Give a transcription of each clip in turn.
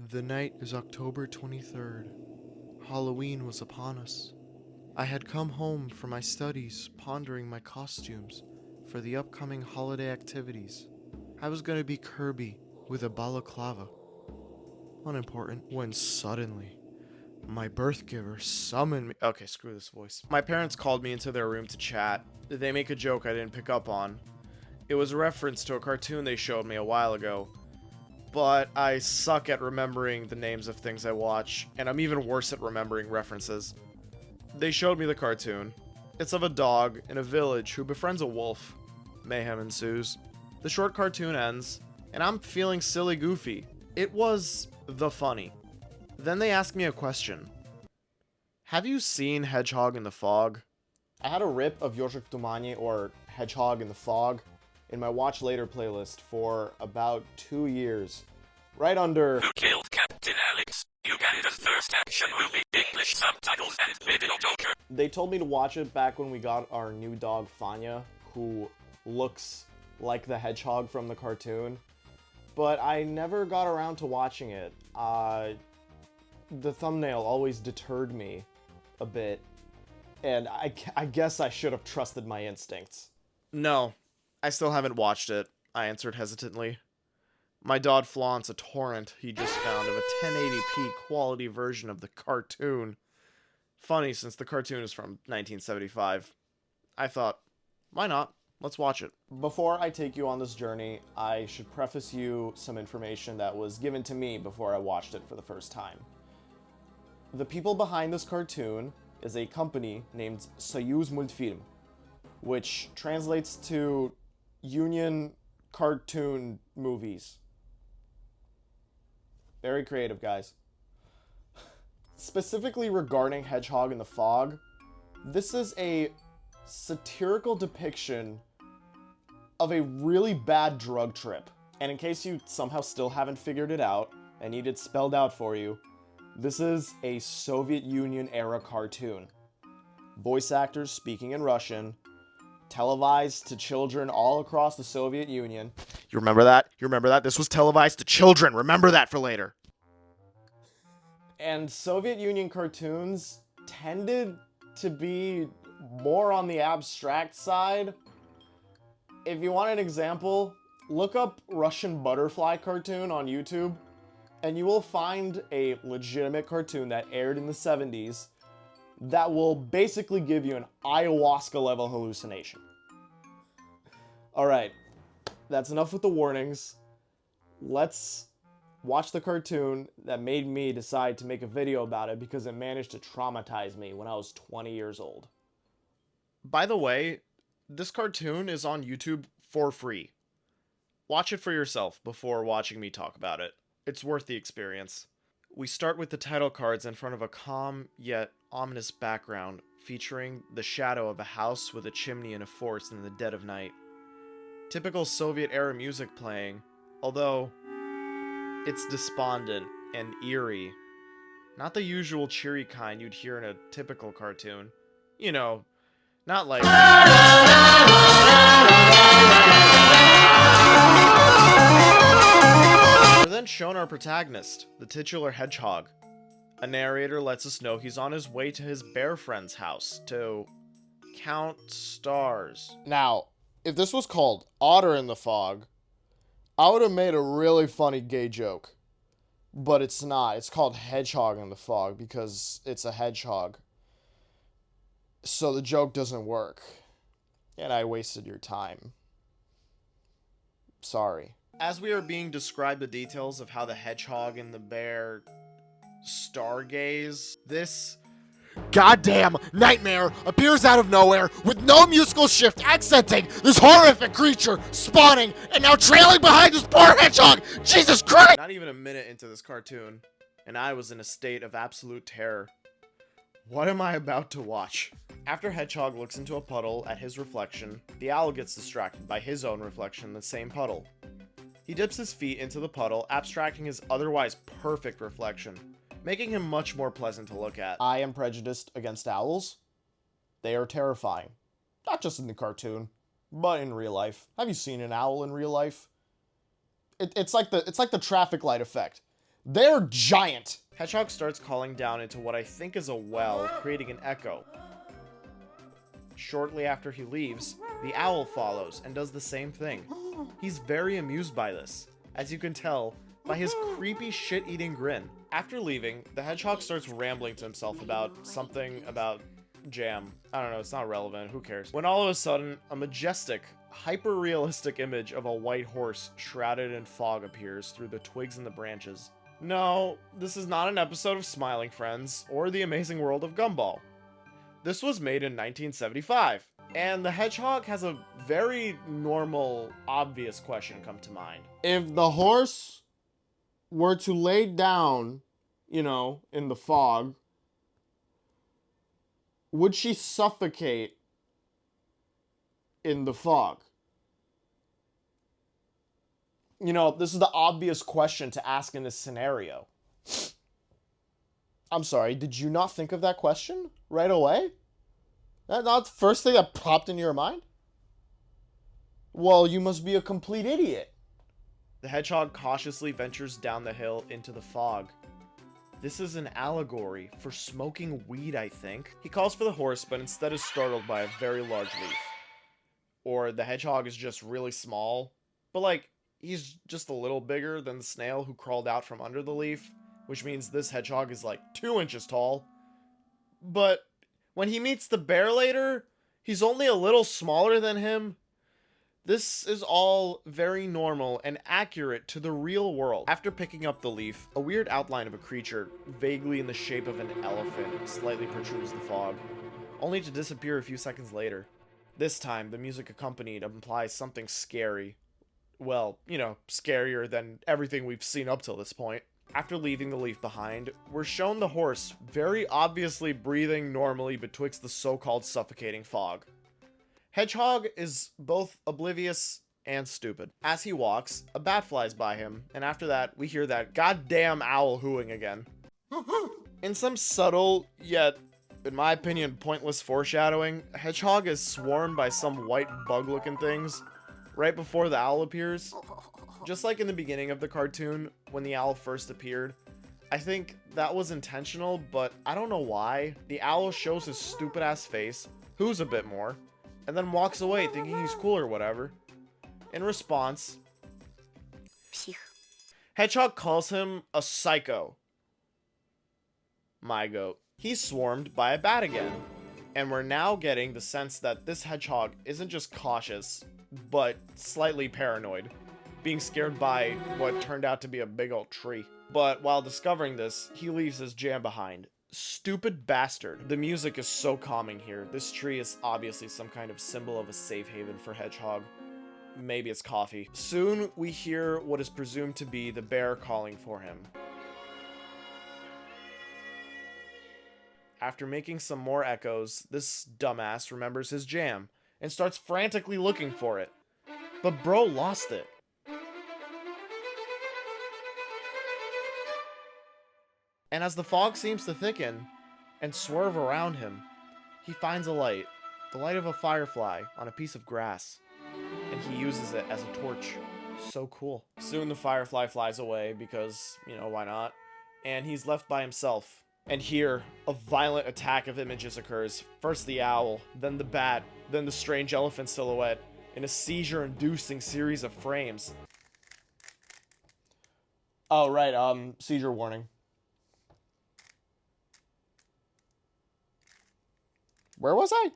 The night is October 23rd. Halloween was upon us. I had come home from my studies pondering my costumes for the upcoming holiday activities. I was going to be Kirby with a balaclava. Unimportant. When suddenly, my birth giver summoned me. Okay, screw this voice. My parents called me into their room to chat. They make a joke I didn't pick up on. It was a reference to a cartoon they showed me a while ago. But I suck at remembering the names of things I watch, and I'm even worse at remembering references. They showed me the cartoon. It's of a dog in a village who befriends a wolf. Mayhem ensues. The short cartoon ends, and I'm feeling silly goofy. It was the funny. Then they asked me a question. Have you seen Hedgehog in the Fog? I had a rip of Ежик в Тумане, or Hedgehog in the Fog, in my Watch Later playlist for about 2 years. Right under Who Killed Captain Alex? Uganda's first action movie, English subtitles and video joker. They told me to watch it back when we got our new dog, Fanya, who looks like the hedgehog from the cartoon. But I never got around to watching it. The thumbnail always deterred me a bit. And I guess I should have trusted my instincts. No, I still haven't watched it, I answered hesitantly. My dad flaunts a torrent he just found of a 1080p quality version of the cartoon. Funny, since the cartoon is from 1975. I thought, why not? Let's watch it. Before I take you on this journey, I should preface you some information that was given to me before I watched it for the first time. The people behind this cartoon is a company named Soyuz Multfilm, which translates to Union Cartoon Movies. Very creative, guys. Specifically regarding Hedgehog in the Fog, this is a satirical depiction of a really bad drug trip. And in case you somehow still haven't figured it out and need it spelled out for you, this is a Soviet Union era cartoon. Voice actors speaking in Russian, televised to children all across the Soviet Union. You remember that? You remember that? This was televised to children. Remember that for later. And Soviet Union cartoons tended to be more on the abstract side. If you want an example, look up Russian Butterfly cartoon on YouTube, and you will find a legitimate cartoon that aired in the 70s that will basically give you an ayahuasca level hallucination. Alright, that's enough with the warnings. Let's watch the cartoon that made me decide to make a video about it because it managed to traumatize me when I was 20 years old. By the way, this cartoon is on YouTube for free. Watch it for yourself before watching me talk about it. It's worth the experience. We start with the title cards in front of a calm yet ominous background featuring the shadow of a house with a chimney in a forest in the dead of night. Typical Soviet-era music playing, although it's despondent and eerie. Not the usual cheery kind you'd hear in a typical cartoon. You know, not like... We're then shown our protagonist, the titular hedgehog. A narrator lets us know he's on his way to his bear friend's house to count stars. Now, if this was called Otter in the Fog, I would have made a really funny gay joke. But it's not. It's called Hedgehog in the Fog because it's a hedgehog. So the joke doesn't work. And I wasted your time. Sorry. As we are being described the details of how the hedgehog and the bear stargaze, this goddamn nightmare appears out of nowhere with no musical shift accenting this horrific creature spawning and now trailing behind this poor hedgehog. Jesus Christ! Not even a minute into this cartoon, and I was in a state of absolute terror. What am I about to watch? After Hedgehog looks into a puddle at his reflection, the owl gets distracted by his own reflection in the same puddle. He dips his feet into the puddle, abstracting his otherwise perfect reflection, making him much more pleasant to look at. I am prejudiced against owls. They are terrifying. Not just in the cartoon, but in real life. Have you seen an owl in real life? It's like the traffic light effect. They're giant! Hedgehog starts calling down into what I think is a well, creating an echo. Shortly after he leaves, the owl follows and does the same thing. He's very amused by this, as you can tell by his creepy shit-eating grin. After leaving, the hedgehog starts rambling to himself about something about jam. I don't know, it's not relevant, who cares? When all of a sudden, a majestic, hyper-realistic image of a white horse shrouded in fog appears through the twigs and the branches. No, this is not an episode of Smiling Friends or The Amazing World of Gumball. This was made in 1975, and the hedgehog has a very normal, obvious question come to mind. If the horse were to lay down, you know, in the fog, would she suffocate in the fog? You know, this is the obvious question to ask in this scenario. I'm sorry, did you not think of that question right away? That's not the first thing that popped into your mind? Well, you must be a complete idiot. The hedgehog cautiously ventures down the hill into the fog. This is an allegory for smoking weed, I think. He calls for the horse, but instead is startled by a very large leaf. Or the hedgehog is just really small, but like, he's just a little bigger than the snail who crawled out from under the leaf, which means this hedgehog is like 2 inches tall. But when he meets the bear later, he's only a little smaller than him. This is all very normal and accurate to the real world. After picking up the leaf, a weird outline of a creature, vaguely in the shape of an elephant, slightly protrudes the fog, only to disappear a few seconds later. This time, the music accompanied implies something scary. Well, you know, scarier than everything we've seen up till this point. After leaving the leaf behind, we're shown the horse very obviously breathing normally betwixt the so-called suffocating fog. Hedgehog is both oblivious and stupid. As he walks, a bat flies by him, and after that, we hear that goddamn owl hooing again. In some subtle, yet, in my opinion, pointless foreshadowing, Hedgehog is swarmed by some white bug-looking things right before the owl appears. Just like in the beginning of the cartoon, when the owl first appeared. I think that was intentional, but I don't know why. The owl shows his stupid-ass face, who's a bit more, and then walks away thinking he's cool or whatever. In response, Hedgehog calls him a psycho. My goat. He's swarmed by a bat again, and we're now getting the sense that this hedgehog isn't just cautious, but slightly paranoid, being scared by what turned out to be a big old tree. But while discovering this, he leaves his jam behind. Stupid bastard. The music is so calming here. This tree is obviously some kind of symbol of a safe haven for Hedgehog. Maybe it's coffee. Soon, we hear what is presumed to be the bear calling for him. After making some more echoes, this dumbass remembers his jam and starts frantically looking for it. But bro lost it. And as the fog seems to thicken and swerve around him, he finds a light, the light of a firefly on a piece of grass, and he uses it as a torch. So cool. Soon the firefly flies away because, you know, why not? And he's left by himself. And here, a violent attack of images occurs. First the owl, then the bat, then the strange elephant silhouette, in a seizure-inducing series of frames. Oh, right, seizure warning. Where was I?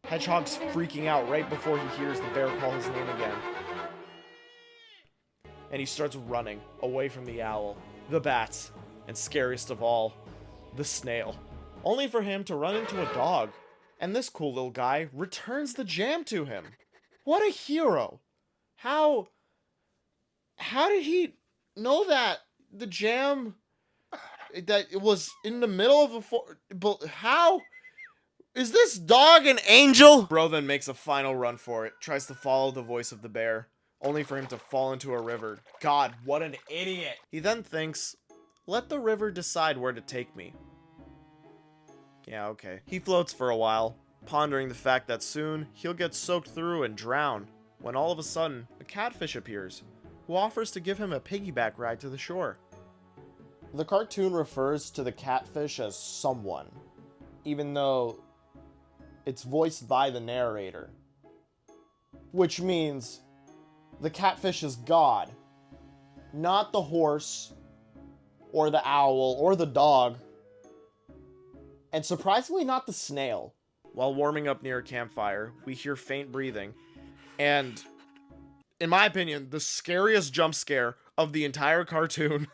Hedgehog's freaking out right before he hears the bear call his name again. And he starts running away from the owl, the bats, and scariest of all, the snail. Only for him to run into a dog. And this cool little guy returns the jam to him. What a hero. How did he know that the jam, that it was in the middle of a but how? Is this dog an angel? Bro then makes a final run for it, tries to follow the voice of the bear, only for him to fall into a river. God, what an idiot. He then thinks, let the river decide where to take me. Yeah, okay. He floats for a while, pondering the fact that soon he'll get soaked through and drown, when all of a sudden, a catfish appears, who offers to give him a piggyback ride to the shore. The cartoon refers to the catfish as someone, even though it's voiced by the narrator. Which means the catfish is God, not the horse, or the owl, or the dog, and surprisingly not the snail. While warming up near a campfire, we hear faint breathing, and, in my opinion, the scariest jump scare of the entire cartoon.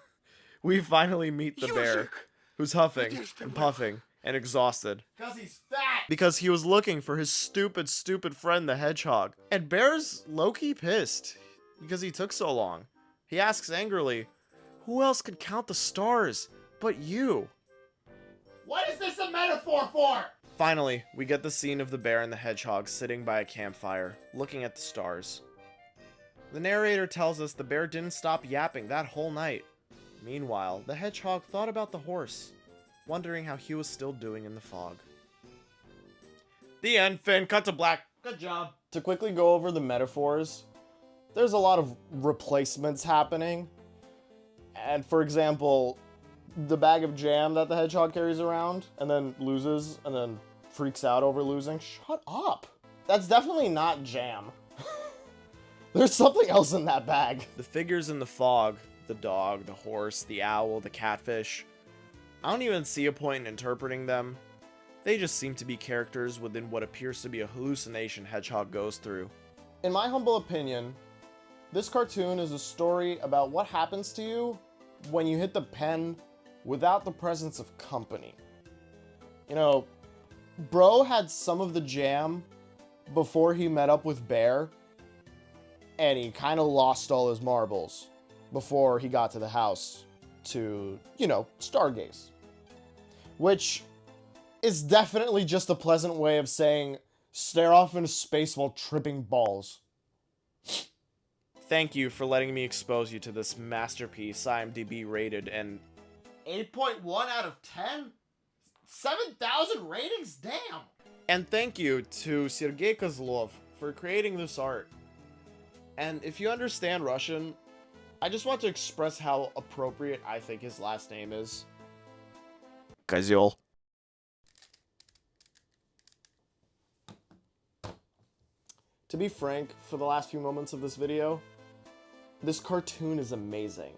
We finally meet the bear, who's huffing and puffing and exhausted. Because he's fat! Because he was looking for his stupid friend, the hedgehog. And Bear's low-key pissed because he took so long. He asks angrily, who else could count the stars but you? What is this a metaphor for? Finally, we get the scene of the bear and the hedgehog sitting by a campfire, looking at the stars. The narrator tells us the bear didn't stop yapping that whole night. Meanwhile, the hedgehog thought about the horse, wondering how he was still doing in the fog. The end, Finn. Cut to black. Good job. To quickly go over the metaphors, there's a lot of replacements happening. And for example, the bag of jam that the hedgehog carries around and then loses and then freaks out over losing. Shut up. That's definitely not jam. There's something else in that bag. The figures in the fog, the dog, the horse, the owl, the catfish, I don't even see a point in interpreting them. They just seem to be characters within what appears to be a hallucination Hedgehog goes through. In my humble opinion, this cartoon is a story about what happens to you when you hit the pen without the presence of company. You know, bro had some of the jam before he met up with Bear, and he kind of lost all his marbles before he got to the house to, you know, stargaze. Which is definitely just a pleasant way of saying stare off into space while tripping balls. Thank you for letting me expose you to this masterpiece, IMDb rated and 8.1 out of 10? 7,000 ratings? Damn! And thank you to Sergei Kozlov for creating this art. And if you understand Russian, I just want to express how appropriate I think his last name is. Kozyol. To be frank, for the last few moments of this video, this cartoon is amazing.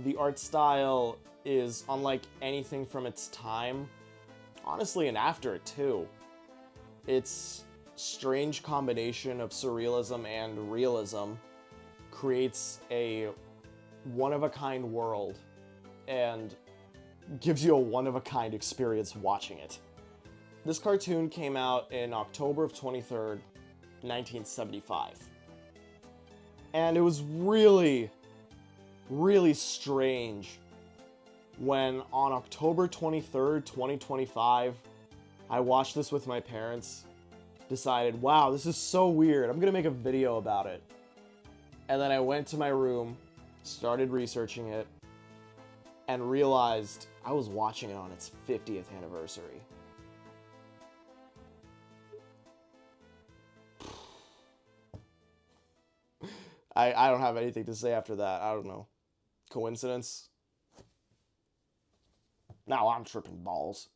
The art style is unlike anything from its time, honestly, and after it too. Its strange combination of surrealism and realism creates a one-of-a-kind world and gives you a one-of-a-kind experience watching it. This cartoon came out in October of 23rd, 1975. And it was really, really strange when on October 23rd, 2025, I watched this with my parents, decided, wow, this is so weird, I'm gonna make a video about it. And then I went to my room, started researching it, and realized I was watching it on its 50th anniversary. I don't have anything to say after that. I don't know. Coincidence? Now I'm tripping balls.